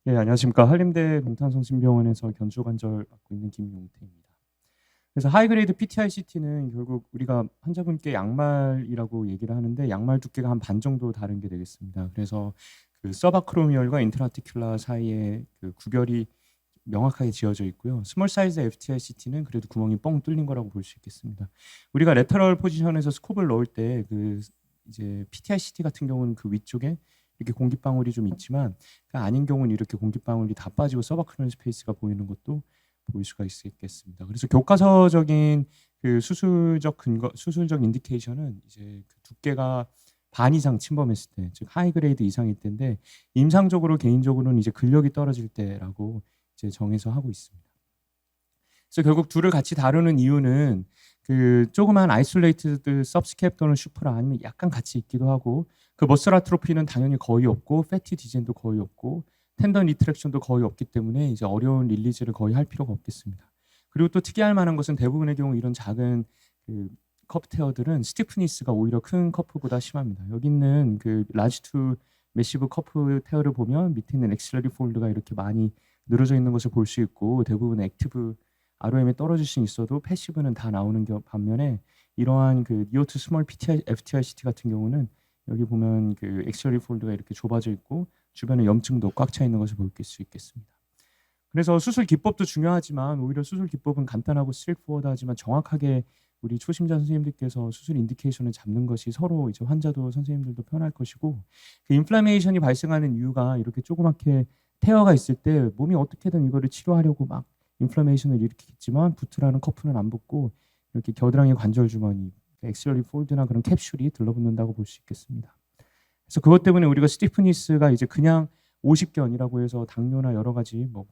예, 안녕하십니까. 한림대 동탄성심병원에서 견조관절 맡고 있는 김용태입니다. 그래서 하이그레이드 PTICT는 결국 우리가 환자분께 양말이라고 얘기를 하는데 양말 두께가 한 반 정도 다른 게 되겠습니다. 그래서 그 서바크로미얼과 인트라티큘라 사이에 그 구별이 명확하게 지어져 있고요. 스몰 사이즈 FTICT는 그래도 구멍이 뻥 뚫린 거라고 볼 수 있겠습니다. 우리가 레터럴 포지션에서 스콥을 넣을 때 그 이제 PTICT 같은 경우는 그 위쪽에 이렇게 공기방울이 좀 있지만 그 아닌 경우는 이렇게 공기방울이 다 빠지고 서바크로미얼 스페이스가 보이는 것도 보일 수가 있겠습니다. 그래서 교과서적인 그 수술적 근거, 수술적 인디케이션은 이제 그 두께가 반 이상 침범했을 때, 즉 하이 그레이드 이상일 때인데 임상적으로 개인적으로는 이제 근력이 떨어질 때라고 이제 정해서 하고 있습니다. 그래서 결국 둘을 같이 다루는 이유는 그 조그만 아이솔레이트드 सब스캡 또는 슈프라 아니면 약간 같이 있기도 하고 그 머슬 아트로피는 당연히 거의 없고 패티 디젠도 거의 없고 텐던 리트랙션도 거의 없기 때문에 이제 어려운 릴리즈를 거의 할 필요가 없겠습니다. 그리고 또 특이할 만한 것은 대부분의 경우 이런 작은 그 커프 테어들은 스티프니스가 오히려 큰 커프보다 심합니다. 여기 있는 그 라지 투 매시브 커프 테어를 보면 밑에 있는 엑실러리 폴드가 이렇게 많이 늘어져 있는 것을 볼 수 있고 대부분 액티브 ROM에 떨어질 수 있어도 패시브는 다 나오는 반면에 이러한 그 니오투 스몰 PTI, FTICT 같은 경우는 여기 보면 그 엑셀리 폴드가 이렇게 좁아져 있고 주변에 염증도 꽉 차 있는 것을 볼 수 있겠습니다. 그래서 수술 기법도 중요하지만 오히려 수술 기법은 간단하고 스트레이트포워드하지만 정확하게 우리 초심자 선생님들께서 수술 인디케이션을 잡는 것이 서로 이제 환자도 선생님들도 편할 것이고 그 인플라메이션이 발생하는 이유가 이렇게 조그맣게 태어가 있을 때 몸이 어떻게든 이거를 치료하려고 막 인플라메이션을 일으키겠지만 부트라는 커프는 안 붙고 이렇게 겨드랑이 관절 주머니, 엑실러리 폴드나 그런 캡슐이 들러붙는다고 볼 수 있겠습니다. 그래서 그것 때문에 우리가 스티프니스가 이제 그냥 오십견이라고 해서 당뇨나 여러 가지 뭐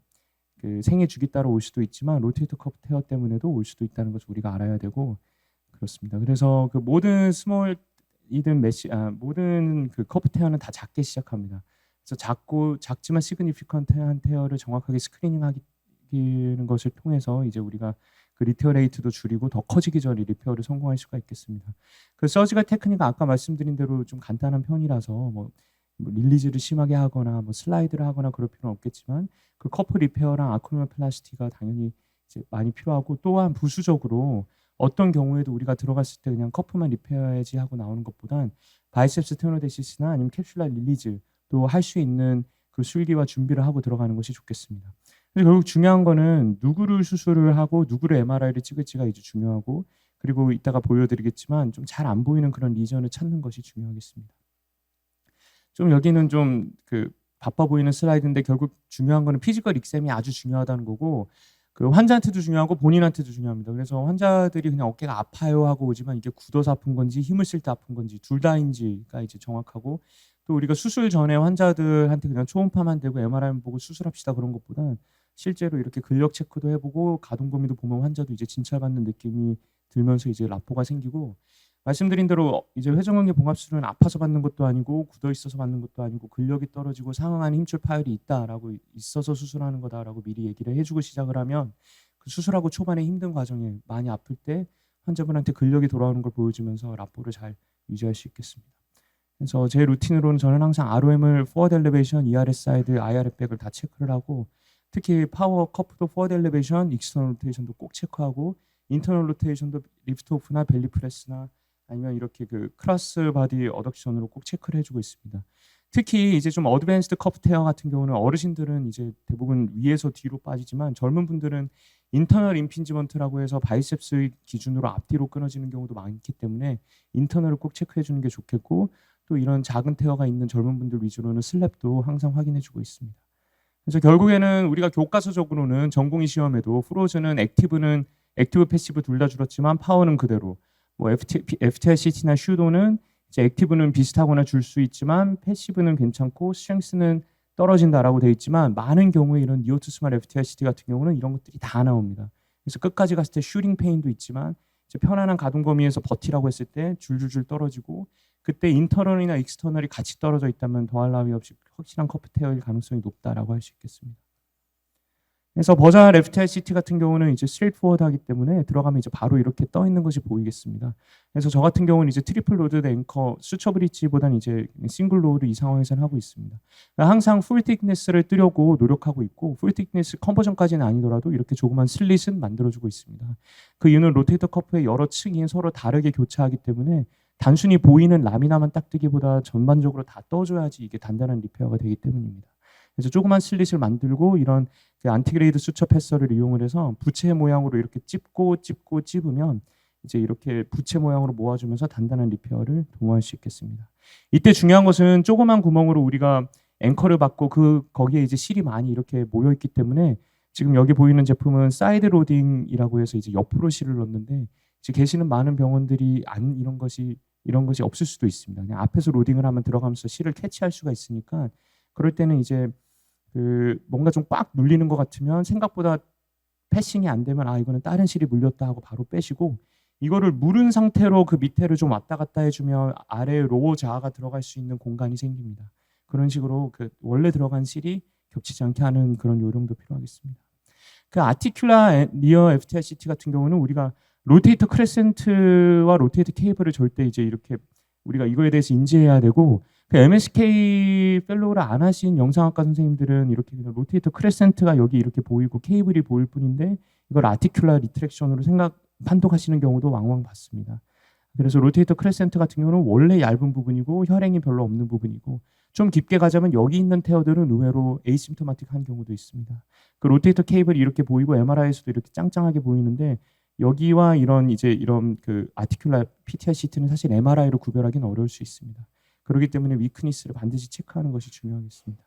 그 생애 주기 따라 올 수도 있지만 로테이터 커프 테어 때문에도 올 수도 있다는 것을 우리가 알아야 되고 그렇습니다. 그래서 그 모든 스몰이든 모든 그 커프 테어는 다 작게 시작합니다. 그래서 작지만 시그니피컨트한 테어를 정확하게 스크리닝하는 것을 통해서 이제 우리가 그 리페어 레이트도 줄이고 더 커지기 전에 리페어를 성공할 수가 있겠습니다. 그 서지컬 테크닉은 아까 말씀드린 대로 좀 간단한 편이라서 뭐 릴리즈를 심하게 하거나 뭐 슬라이드를 하거나 그럴 필요는 없겠지만 그 커프 리페어랑 아크로미오플라스티가 당연히 이제 많이 필요하고 또한 부수적으로 어떤 경우에도 우리가 들어갔을 때 그냥 커프만 리페어해야지 하고 나오는 것보단 바이셉스 테노데시스나 아니면 캡슐라 릴리즈 또 할 수 있는 그 술기와 준비를 하고 들어가는 것이 좋겠습니다. 그래서 결국 중요한 거는 누구를 수술을 하고 누구를 MRI를 찍을지가 이제 중요하고 그리고 이따가 보여드리겠지만 좀 잘 안 보이는 그런 리전을 찾는 것이 중요하겠습니다. 좀 여기는 좀 그 바빠 보이는 슬라이드인데 결국 중요한 거는 피지컬 익셈이 아주 중요하다는 거고 그 환자한테도 중요하고 본인한테도 중요합니다. 그래서 환자들이 그냥 어깨가 아파요 하고 오지만 이게 굳어서 아픈 건지 힘을 쓸 때 아픈 건지 둘 다인지가 이제 정확하고 또 우리가 수술 전에 환자들한테 그냥 초음파만 대고 MRI만 보고 수술합시다 그런 것보다 실제로 이렇게 근력 체크도 해보고 가동 범위도 보면 환자도 이제 진찰받는 느낌이 들면서 이제 라포가 생기고 말씀드린 대로 이제 회전근개 봉합술은 아파서 받는 것도 아니고 굳어 있어서 받는 것도 아니고 근력이 떨어지고 상응하는 힘줄 파열이 있다라고 있어서 수술하는 거다라고 미리 얘기를 해주고 시작을 하면 그 수술하고 초반에 힘든 과정에 많이 아플 때 환자분한테 근력이 돌아오는 걸 보여주면서 라포를 잘 유지할 수 있겠습니다. 그래서 제 루틴으로는 저는 항상 ROM을 포워드 엘리베이션, ERS 사이드, IRF 백을 다 체크를 하고 특히 파워 커프도 포워드 엘리베이션, 익스터널 로테이션도 꼭 체크하고 인터널 로테이션도 리프트 오프나 벨리 프레스나 아니면 이렇게 그 크로스 바디 어덕션으로 꼭 체크를 해주고 있습니다. 특히 이제 좀 어드밴스드 커프 테어 같은 경우는 어르신들은 이제 대부분 위에서 뒤로 빠지지만 젊은 분들은 인터널 임핀지먼트라고 해서 바이셉스 기준으로 앞뒤로 끊어지는 경우도 많기 때문에 인터널을 꼭 체크해 주는 게 좋겠고 또 이런 작은 테어가 있는 젊은 분들 위주로는 슬랩도 항상 확인해 주고 있습니다. 그래서 결국에는 우리가 교과서적으로는 전공의 시험에도 프로즈는 액티브 패시브 둘 다 줄었지만 파워는 그대로 뭐 FTICT나 슈도는 이제 액티브는 비슷하거나 줄 수 있지만 패시브는 괜찮고 스트렝스는 떨어진다라고 되어 있지만 많은 경우에 이런 니오투스말 FTICT 같은 경우는 이런 것들이 다 나옵니다. 그래서 끝까지 갔을 때 슈팅 페인도 있지만 이제 편안한 가동 범위에서 버티라고 했을 때 줄줄줄 떨어지고 그때 인터널이나 익스터널이 같이 떨어져 있다면 더할 나위 없이 확실한 커프 테어일 가능성이 높다라고 할 수 있겠습니다. 그래서 버자R FTICT 같은 경우는 이제 스트레이트포워드하기 때문에 들어가면 이제 바로 이렇게 떠 있는 것이 보이겠습니다. 그래서 저 같은 경우는 이제 트리플 로드 앵커 수처 브릿지보다는 이제 싱글 로우를 이 상황에서는 하고 있습니다. 그러니까 항상 풀 틱네스를 뜨려고 노력하고 있고 풀 틱네스 컨버전까지는 아니더라도 이렇게 조그만 슬릿은 만들어주고 있습니다. 그 이유는 로테이터 커프의 여러 층이 서로 다르게 교차하기 때문에 단순히 보이는 라미나만 딱 뜨기보다 전반적으로 다 떠줘야지 이게 단단한 리페어가 되기 때문입니다. 그래서 조그만 슬릿을 만들고 이런 그 안티그레이드 수처 패서를 이용을 해서 부채 모양으로 이렇게 찝으면 이제 이렇게 부채 모양으로 모아주면서 단단한 리페어를 도모할 수 있겠습니다. 이때 중요한 것은 조그만 구멍으로 우리가 앵커를 받고 거기에 이제 실이 많이 이렇게 모여 있기 때문에 지금 여기 보이는 제품은 사이드 로딩이라고 해서 이제 옆으로 실을 넣는데 지금 계시는 많은 병원들이 이런 것이 없을 수도 있습니다. 그냥 앞에서 로딩을 하면 들어가면서 실을 캐치할 수가 있으니까 그럴 때는 이제 뭔가 좀 꽉 눌리는 것 같으면 생각보다 패싱이 안 되면 이거는 다른 실이 물렸다 하고 바로 빼시고 이거를 무른 상태로 그 밑에를 좀 왔다 갔다 해주면 아래에 로어 자아가 들어갈 수 있는 공간이 생깁니다. 그런 식으로 그 원래 들어간 실이 겹치지 않게 하는 그런 요령도 필요하겠습니다. 그 아티큘라 니어 FTICT 같은 경우는 우리가 로테이터 크레센트와 로테이터 케이블을 절대 이제 이렇게 우리가 이거에 대해서 인지해야 되고 그 MSK 펠로우를 안 하신 영상학과 선생님들은 이렇게 그냥 로테이터 크레센트가 여기 이렇게 보이고 케이블이 보일 뿐인데 이걸 아티큘라 리트랙션으로 판독하시는 경우도 왕왕 봤습니다. 그래서 로테이터 크레센트 같은 경우는 원래 얇은 부분이고 혈행이 별로 없는 부분이고 좀 깊게 가자면 여기 있는 테어들은 의외로 에이심토마틱한 경우도 있습니다. 그 로테이터 케이블이 이렇게 보이고 MRI에서도 이렇게 짱짱하게 보이는데 여기와 이런 그 아티큘라 PTICT는 사실 MRI로 구별하기는 어려울 수 있습니다. 그렇기 때문에 위크니스를 반드시 체크하는 것이 중요하겠습니다.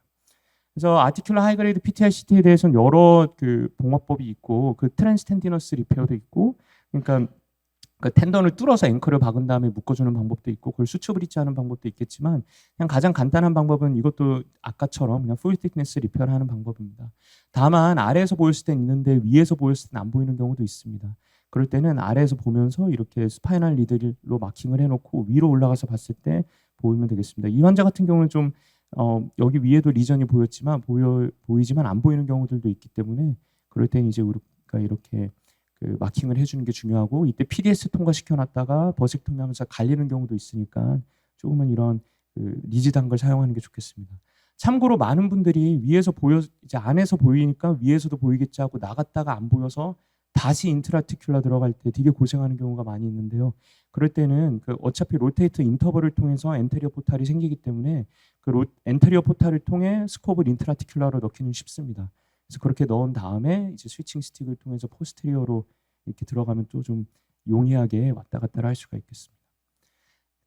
그래서 아티큘라 하이그레이드 PTICT에 대해서는 여러 그 봉화법이 있고 그 트랜스텐디너스 리페어도 있고 그러니까 그 텐던을 뚫어서 앵커를 박은 다음에 묶어주는 방법도 있고 그걸 수축 브릿지하는 방법도 있겠지만 그냥 가장 간단한 방법은 이것도 아까처럼 그냥 풀 틱네스 리페어를 하는 방법입니다. 다만 아래에서 보였을 땐 있는데 위에서 보였을 땐 안 보이는 경우도 있습니다. 그럴 때는 아래에서 보면서 이렇게 스파이널 리드로 마킹을 해놓고 위로 올라가서 봤을 때 보이면 되겠습니다. 이 환자 같은 경우는 좀 여기 위에도 리전이 보이지만 안 보이는 경우들도 있기 때문에 그럴 때는 이제 우리가 이렇게 그 마킹을 해주는 게 중요하고 이때 PDS 통과시켜놨다가 버섹토미 하면서 갈리는 경우도 있으니까 조금은 이런 그 리지드한 걸 사용하는 게 좋겠습니다. 참고로 많은 분들이 이제 안에서 보이니까 위에서도 보이겠지 하고 나갔다가 안 보여서 다시 인트라티큘라 들어갈 때 되게 고생하는 경우가 많이 있는데요. 그럴 때는 어차피 로테이터 인터벌을 통해서 엔테리어 포탈이 생기기 때문에 엔테리어 포탈을 통해 스코브를 인트라티큘라로 넣기는 쉽습니다. 그래서 그렇게 넣은 다음에 이제 스위칭 스틱을 통해서 포스테리어로 이렇게 들어가면 또 좀 용이하게 왔다 갔다 할 수가 있겠습니다.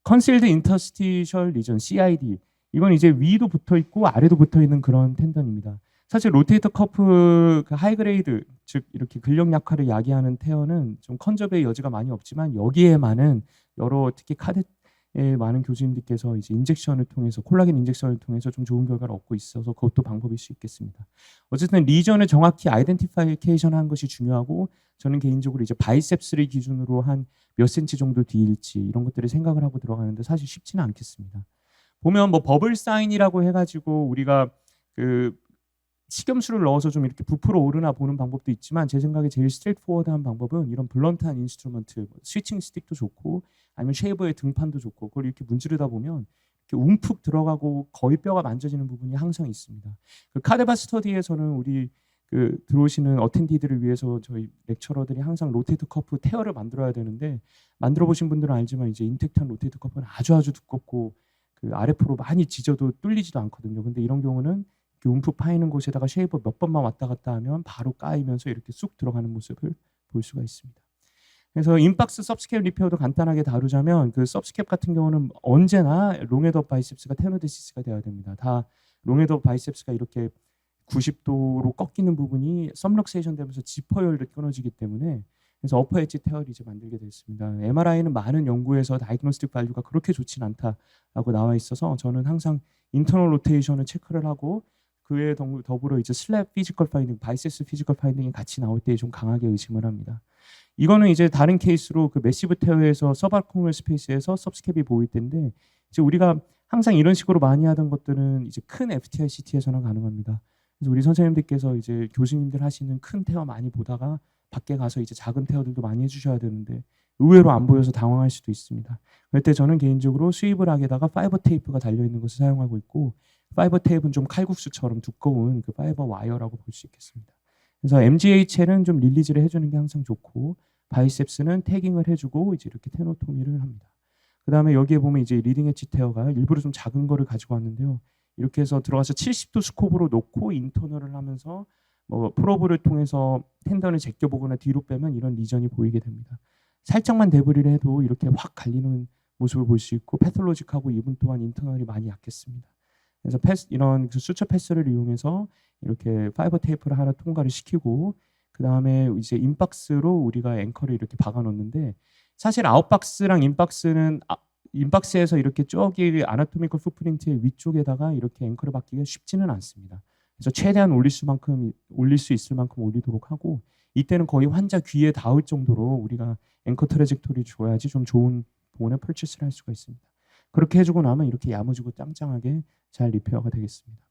컨실드 인터스티셜 리전 CID 이건 이제 위도 붙어 있고 아래도 붙어 있는 그런 텐던입니다. 사실 로테이터 커프 그 하이그레이드 즉 이렇게 근력 약화를 야기하는 테어는 좀 컨저베의 여지가 많이 없지만 여기에 많은 여러 특히 카드의 많은 교수님들께서 이제 인젝션을 통해서 콜라겐 인젝션을 통해서 좀 좋은 결과를 얻고 있어서 그것도 방법일 수 있겠습니다. 어쨌든 리전을 정확히 아이덴티파이케이션 하는 것이 중요하고 저는 개인적으로 이제 바이셉스를 기준으로 한 몇 센치 정도 뒤일지 이런 것들을 생각을 하고 들어가는데 사실 쉽지는 않겠습니다. 보면 뭐 버블 사인이라고 해가지고 우리가 그 식염수를 넣어서 좀 이렇게 부풀어 오르나 보는 방법도 있지만 제 생각에 제일 스트레이트 포워드한 방법은 이런 블런트한 인스트루먼트 스위칭 스틱도 좋고 아니면 쉐이버의 등판도 좋고 그걸 이렇게 문지르다 보면 이렇게 움푹 들어가고 거의 뼈가 만져지는 부분이 항상 있습니다. 그 카데바 스터디에서는 우리 그 들어오시는 어텐디들을 위해서 저희 렉처러들이 항상 로테이터 커프 테어를 만들어야 되는데 만들어 보신 분들은 알지만 이제 인텍트한 로테이터 커프는 아주 두껍고 그 아래포로 많이 지져도 뚫리지도 않거든요. 근데 이런 경우는 움푹 파이는 곳에다가 쉐이버 몇 번만 왔다 갔다 하면 바로 까이면서 이렇게 쑥 들어가는 모습을 볼 수가 있습니다. 그래서 인박스 서브스캡 리페어도 간단하게 다루자면 그 서브스캡 같은 경우는 언제나 롱헤드업 바이셉스가 테노데시스가 돼야 됩니다. 다 롱헤드업 바이셉스가 이렇게 90도로 꺾이는 부분이 썸럭세이션 되면서 지퍼열도 끊어지기 때문에 그래서 어퍼 엣지 테어를 이제 만들게 됐습니다. MRI는 많은 연구에서 다이그노스틱 밸류가 그렇게 좋진 않다라고 나와 있어서 저는 항상 인터널 로테이션을 체크를 하고 그에 더불어 이제 슬랩 피지컬 파인딩, 바이세스 피지컬 파인딩이 같이 나올 때 좀 강하게 의심을 합니다. 이거는 이제 다른 케이스로 그 매시브 테어에서 서바코널 스페이스에서 서브스캡이 보일 텐데 이제 우리가 항상 이런 식으로 많이 하던 것들은 이제 큰 FTICT에서는 가능합니다. 그래서 우리 선생님들께서 이제 교수님들 하시는 큰 태어 많이 보다가 밖에 가서 이제 작은 태어들도 많이 해주셔야 되는데 의외로 안 보여서 당황할 수도 있습니다. 그럴 때 저는 개인적으로 스위브락에다가 파이버 테이프가 달려 있는 것을 사용하고 있고, 파이버 테이프는 좀 칼국수처럼 두꺼운 그 파이버 와이어라고 볼 수 있겠습니다. 그래서 MGHL은 좀 릴리즈를 해주는 게 항상 좋고, 바이셉스는 태깅을 해주고 이제 이렇게 테노토미를 합니다. 그 다음에 여기에 보면 이제 리딩 엣지 테어가 일부러 좀 작은 거를 가지고 왔는데요. 이렇게 해서 들어가서 70도 스코브로 놓고 인터널을 하면서 뭐 프로브를 통해서 텐던을 제껴보거나 뒤로 빼면 이런 리전이 보이게 됩니다. 살짝만 데브리를 해도 이렇게 확 갈리는 모습을 볼 수 있고, 패톨로직하고 이분 또한 인터널이 많이 약했습니다. 그래서 이런 수처 패스를 이용해서 이렇게 파이버 테이프를 하나 통과를 시키고, 그 다음에 이제 인박스로 우리가 앵커를 이렇게 박아 놓는데, 사실 아웃박스랑 인박스는 인박스에서 이렇게 저기 아나토미컬 풋프린트의 위쪽에다가 이렇게 앵커를 박기가 쉽지는 않습니다. 그래서 최대한 올릴 수 있을 만큼 올리도록 하고, 이때는 거의 환자 귀에 닿을 정도로 우리가 앵커 트래젝토리 줘야지 좀 좋은 보온의 펄치스를 할 수가 있습니다. 그렇게 해주고 나면 이렇게 야무지고 짱짱하게 잘 리페어가 되겠습니다.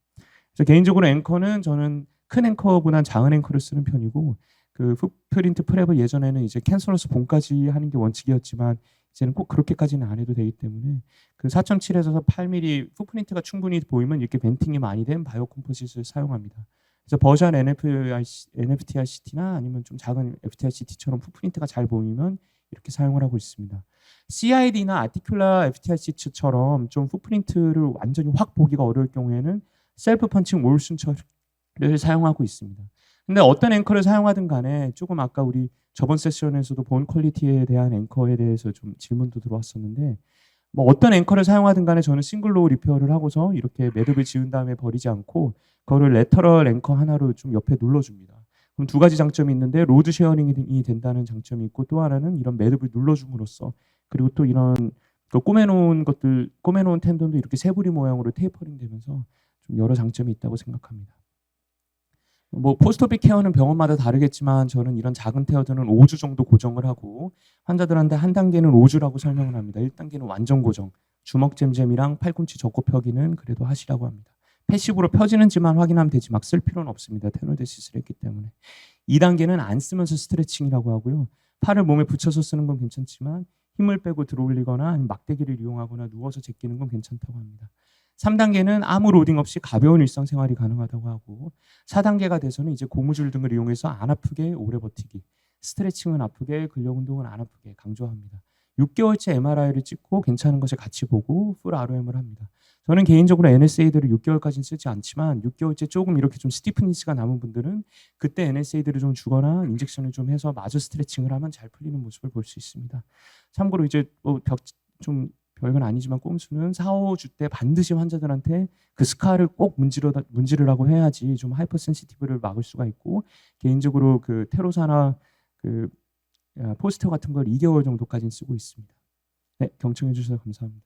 그래서 개인적으로 앵커는 저는 큰 앵커보다는 작은 앵커를 쓰는 편이고, 그 풋프린트 프랩을 예전에는 이제 캔서러스 본까지 하는 게 원칙이었지만 이제는 꼭 그렇게까지는 안 해도 되기 때문에 그 4.7에서 8mm 풋프린트가 충분히 보이면 이렇게 벤팅이 많이 된 바이오 컴포짓을 사용합니다. 그래서 버전 NFTRCT나 아니면 좀 작은 FTRCT처럼 풋프린트가 잘 보이면 이렇게 사용을 하고 있습니다. CID나 아티큘라 FTRCT처럼 좀 풋프린트를 완전히 확 보기가 어려울 경우에는 셀프 펀칭 몰순처를 사용하고 있습니다. 근데 어떤 앵커를 사용하든 간에 조금 아까 우리 저번 세션에서도 본 퀄리티에 대한 앵커에 대해서 좀 질문도 들어왔었는데, 뭐 어떤 앵커를 사용하든 간에 저는 싱글로 리페어를 하고서 이렇게 매듭을 지은 다음에 버리지 않고 그거를 레터럴 앵커 하나로 좀 옆에 눌러줍니다. 그럼 두 가지 장점이 있는데, 로드 쉐어링이 된다는 장점이 있고, 또 하나는 이런 매듭을 눌러줌으로써, 그리고 또 이런 그 꼬매놓은 텐던도 이렇게 세부리 모양으로 테이퍼링 되면서 좀 여러 장점이 있다고 생각합니다. 뭐 포스트오피 케어는 병원마다 다르겠지만 저는 이런 작은 테어들은 5주 정도 고정을 하고, 환자들한테 한 단계는 5주라고 설명을 합니다. 1단계는 완전 고정, 주먹잼잼이랑 팔꿈치 접고 펴기는 그래도 하시라고 합니다. 패시브로 펴지는지만 확인하면 되지 막 쓸 필요는 없습니다. 테노데시스를 했기 때문에. 2단계는 안 쓰면서 스트레칭이라고 하고요. 팔을 몸에 붙여서 쓰는 건 괜찮지만 힘을 빼고 들어올리거나 아니면 막대기를 이용하거나 누워서 제끼는 건 괜찮다고 합니다. 3단계는 아무 로딩 없이 가벼운 일상생활이 가능하다고 하고, 4단계가 돼서는 이제 고무줄 등을 이용해서 안 아프게 오래 버티기, 스트레칭은 아프게, 근력 운동은 안 아프게 강조합니다. 6개월째 MRI를 찍고 괜찮은 것을 같이 보고 풀 ROM을 합니다. 저는 개인적으로 NSAID를 6개월까지는 쓰지 않지만 6개월째 조금 이렇게 좀 스티프니스가 남은 분들은 그때 NSAID를 좀 주거나 인젝션을 좀 해서 마저 스트레칭을 하면 잘 풀리는 모습을 볼 수 있습니다. 참고로 이제 좀 별건 아니지만 꼼수는 4, 5주 때 반드시 환자들한테 그 스카를 꼭 문지르라고 해야지 좀 하이퍼 센시티브를 막을 수가 있고, 개인적으로 그 테로사나 그 포스터 같은 걸 2개월 정도까지는 쓰고 있습니다. 네, 경청해 주셔서 감사합니다.